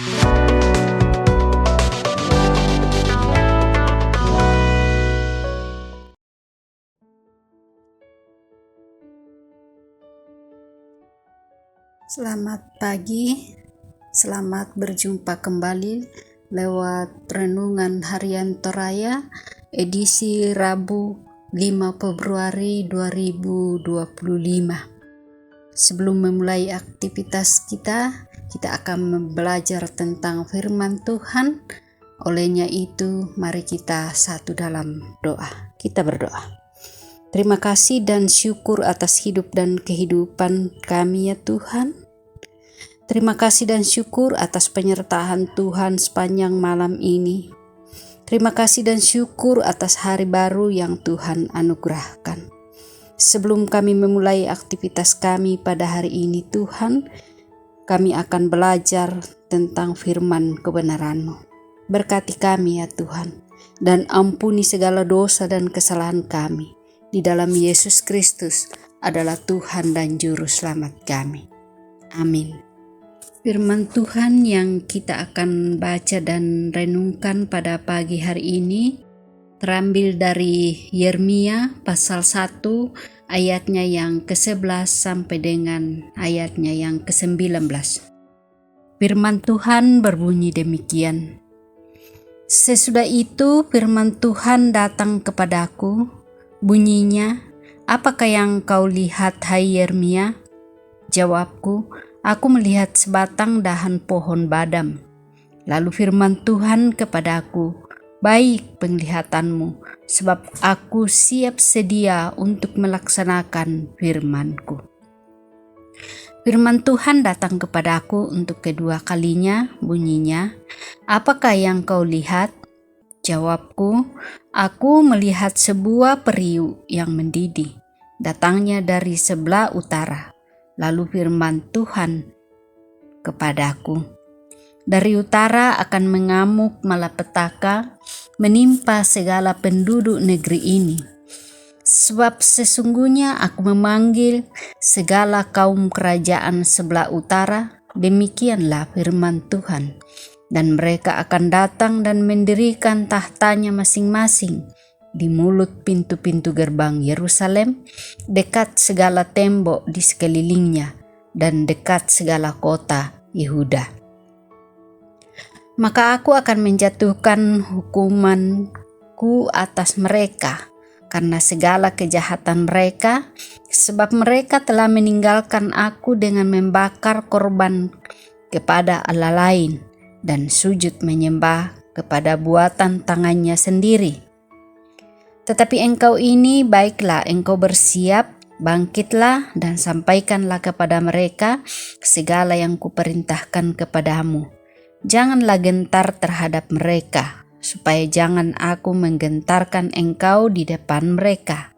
Selamat pagi, selamat berjumpa kembali lewat Renungan Harian Toraya edisi Rabu 5 Februari 2025. Sebelum memulai aktivitas kita akan belajar tentang firman Tuhan. Olehnya itu, mari kita satu dalam doa. Kita berdoa. Terima kasih dan syukur atas hidup dan kehidupan kami ya Tuhan. Terima kasih dan syukur atas penyertaan Tuhan sepanjang malam ini. Terima kasih dan syukur atas hari baru yang Tuhan anugerahkan. Sebelum kami memulai aktivitas kami pada hari ini Tuhan, kami akan belajar tentang firman kebenaran-Mu. Berkati kami ya Tuhan, dan ampuni segala dosa dan kesalahan kami. Di dalam Yesus Kristus adalah Tuhan dan Juru Selamat kami. Amin. Firman Tuhan yang kita akan baca dan renungkan pada pagi hari ini terambil dari Yeremia pasal 1 ayatnya yang ke-11 sampai dengan ayatnya yang ke-19. Firman Tuhan berbunyi demikian. Sesudah itu firman Tuhan datang kepadaku. Bunyinya, apakah yang kau lihat hai Yeremia? Jawabku, aku melihat sebatang dahan pohon badam. Lalu firman Tuhan kepadaku, baik penglihatanmu, sebab aku siap sedia untuk melaksanakan firman-Ku. Firman Tuhan datang kepadaku untuk kedua kalinya, bunyinya, apakah yang kau lihat? Jawabku, aku melihat sebuah periuk yang mendidih, datangnya dari sebelah utara. Lalu firman Tuhan kepadaku, dari utara akan mengamuk malapetaka, menimpa segala penduduk negeri ini. Sebab sesungguhnya aku memanggil segala kaum kerajaan sebelah utara, demikianlah firman Tuhan. Dan mereka akan datang dan mendirikan tahtanya masing-masing di mulut pintu-pintu gerbang Yerusalem, dekat segala tembok di sekelilingnya, dan dekat segala kota Yehuda. Maka aku akan menjatuhkan hukumanku atas mereka, karena segala kejahatan mereka, sebab mereka telah meninggalkan aku dengan membakar korban kepada Allah lain, dan sujud menyembah kepada buatan tangannya sendiri. Tetapi engkau ini baiklah engkau bersiap, bangkitlah dan sampaikanlah kepada mereka segala yang kuperintahkan kepadamu. Janganlah gentar terhadap mereka, supaya jangan aku menggentarkan engkau di depan mereka.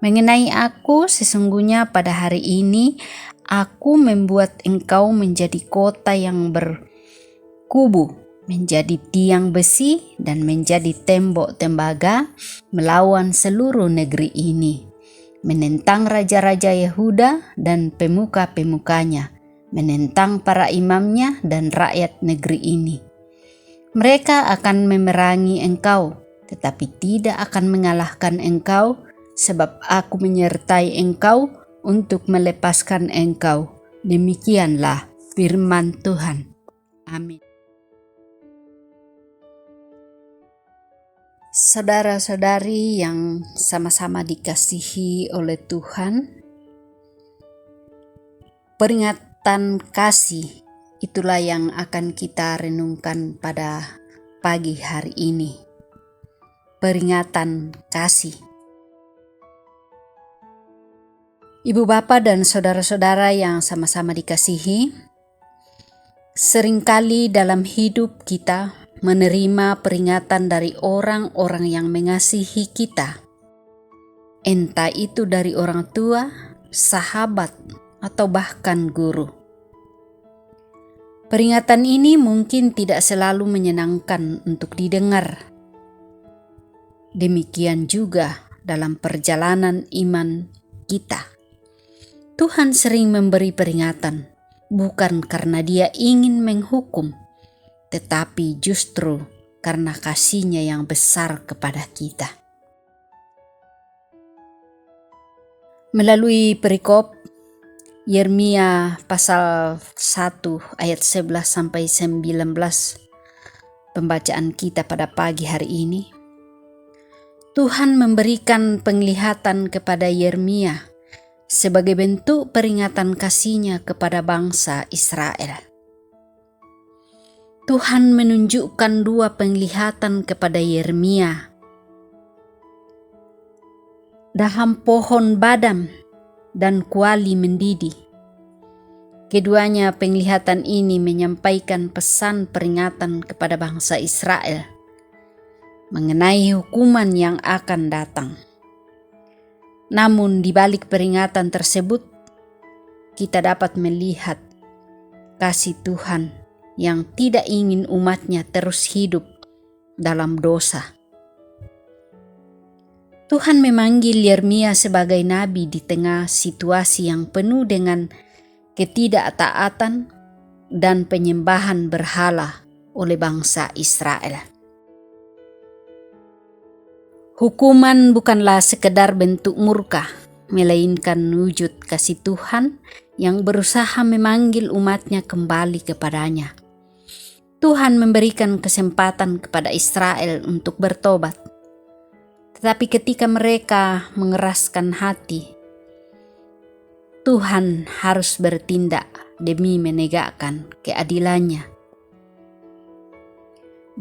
Mengenai aku, sesungguhnya pada hari ini aku membuat engkau menjadi kota yang berkubu, menjadi tiang besi dan menjadi tembok tembaga melawan seluruh negeri ini, menentang raja-raja Yehuda dan pemuka-pemukanya, menentang para imamnya dan rakyat negeri ini. Mereka akan memerangi engkau, tetapi tidak akan mengalahkan engkau, sebab aku menyertai engkau untuk melepaskan engkau. Demikianlah firman Tuhan. Amin. Saudara-saudari yang sama-sama dikasihi oleh Tuhan, peringatan kasih itulah yang akan kita renungkan pada pagi hari ini. Peringatan kasih. Ibu bapa dan saudara-saudara yang sama-sama dikasihi, seringkali dalam hidup kita menerima peringatan dari orang-orang yang mengasihi kita. Entah itu dari orang tua, sahabat, atau bahkan guru. Peringatan ini mungkin tidak selalu menyenangkan untuk didengar. Demikian juga dalam perjalanan iman kita. Tuhan sering memberi peringatan, bukan karena Dia ingin menghukum, tetapi justru karena kasih-Nya yang besar kepada kita. Melalui perikop Yeremia pasal 1 ayat 11 sampai 19, pembacaan kita pada pagi hari ini, Tuhan memberikan penglihatan kepada Yeremia sebagai bentuk peringatan kasih-Nya kepada bangsa Israel. Tuhan menunjukkan dua penglihatan kepada Yeremia. Dahan pohon badam dan kuali mendidih. Keduanya penglihatan ini menyampaikan pesan peringatan kepada bangsa Israel mengenai hukuman yang akan datang. Namun di balik peringatan tersebut, kita dapat melihat kasih Tuhan yang tidak ingin umat-Nya terus hidup dalam dosa. Tuhan memanggil Yeremia sebagai nabi di tengah situasi yang penuh dengan ketidaktaatan dan penyembahan berhala oleh bangsa Israel. Hukuman bukanlah sekedar bentuk murka, melainkan wujud kasih Tuhan yang berusaha memanggil umat-Nya kembali kepadanya. Tuhan memberikan kesempatan kepada Israel untuk bertobat. Tetapi ketika mereka mengeraskan hati, Tuhan harus bertindak demi menegakkan keadilan-Nya.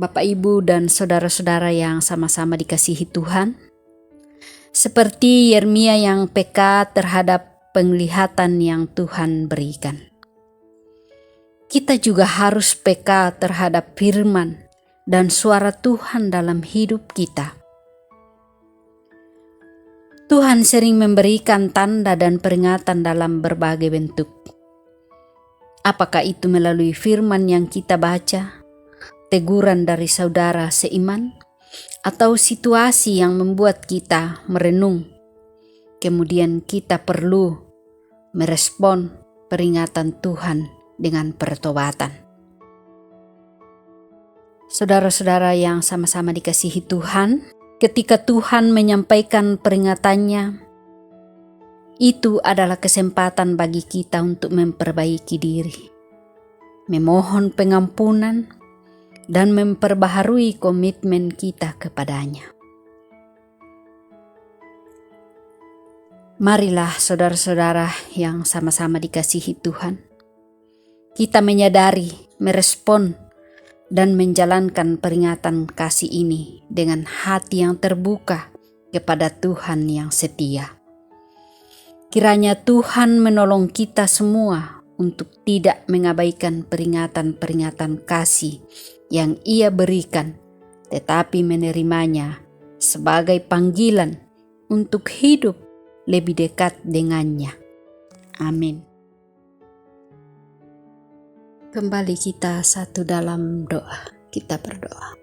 Bapak, Ibu, dan saudara-saudara yang sama-sama dikasihi Tuhan, seperti Yeremia yang peka terhadap penglihatan yang Tuhan berikan, kita juga harus peka terhadap firman dan suara Tuhan dalam hidup kita. Tuhan sering memberikan tanda dan peringatan dalam berbagai bentuk. Apakah itu melalui firman yang kita baca, teguran dari saudara seiman, atau situasi yang membuat kita merenung. Kemudian kita perlu merespon peringatan Tuhan dengan pertobatan. Saudara-saudara yang sama-sama dikasihi Tuhan, ketika Tuhan menyampaikan peringatannya, itu adalah kesempatan bagi kita untuk memperbaiki diri, memohon pengampunan, dan memperbaharui komitmen kita kepadanya. Marilah saudara-saudara yang sama-sama dikasihi Tuhan, kita menyadari, merespon, dan menjalankan peringatan kasih ini dengan hati yang terbuka kepada Tuhan yang setia. Kiranya Tuhan menolong kita semua untuk tidak mengabaikan peringatan-peringatan kasih yang Ia berikan, tetapi menerimanya sebagai panggilan untuk hidup lebih dekat dengannya. Amin. Kembali kita satu dalam doa. Kita berdoa.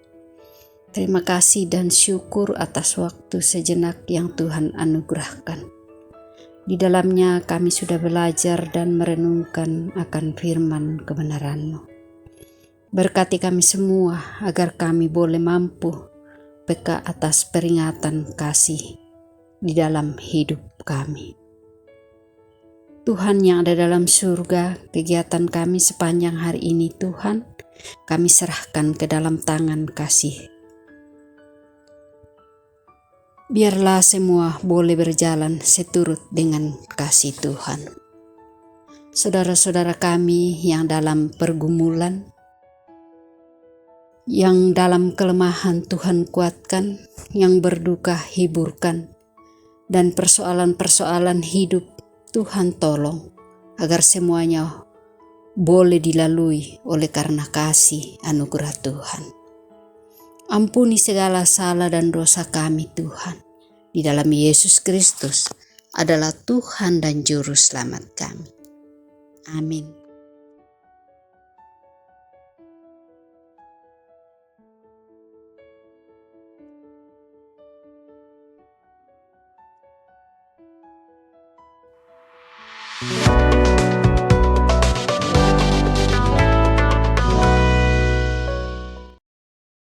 Terima kasih dan syukur atas waktu sejenak yang Tuhan anugerahkan. Di dalamnya kami sudah belajar dan merenungkan akan firman kebenaran-Mu. Berkati kami semua agar kami boleh mampu peka atas peringatan kasih di dalam hidup kami. Tuhan yang ada dalam surga, kegiatan kami sepanjang hari ini Tuhan, kami serahkan ke dalam tangan kasih. Biarlah semua boleh berjalan seturut dengan kasih Tuhan. Saudara-saudara kami yang dalam pergumulan, yang dalam kelemahan Tuhan kuatkan, yang berduka hiburkan, dan persoalan-persoalan hidup Tuhan tolong, agar semuanya boleh dilalui oleh karena kasih anugerah Tuhan. Ampuni segala salah dan dosa kami Tuhan, di dalam Yesus Kristus adalah Tuhan dan Juru Selamat kami. Amin.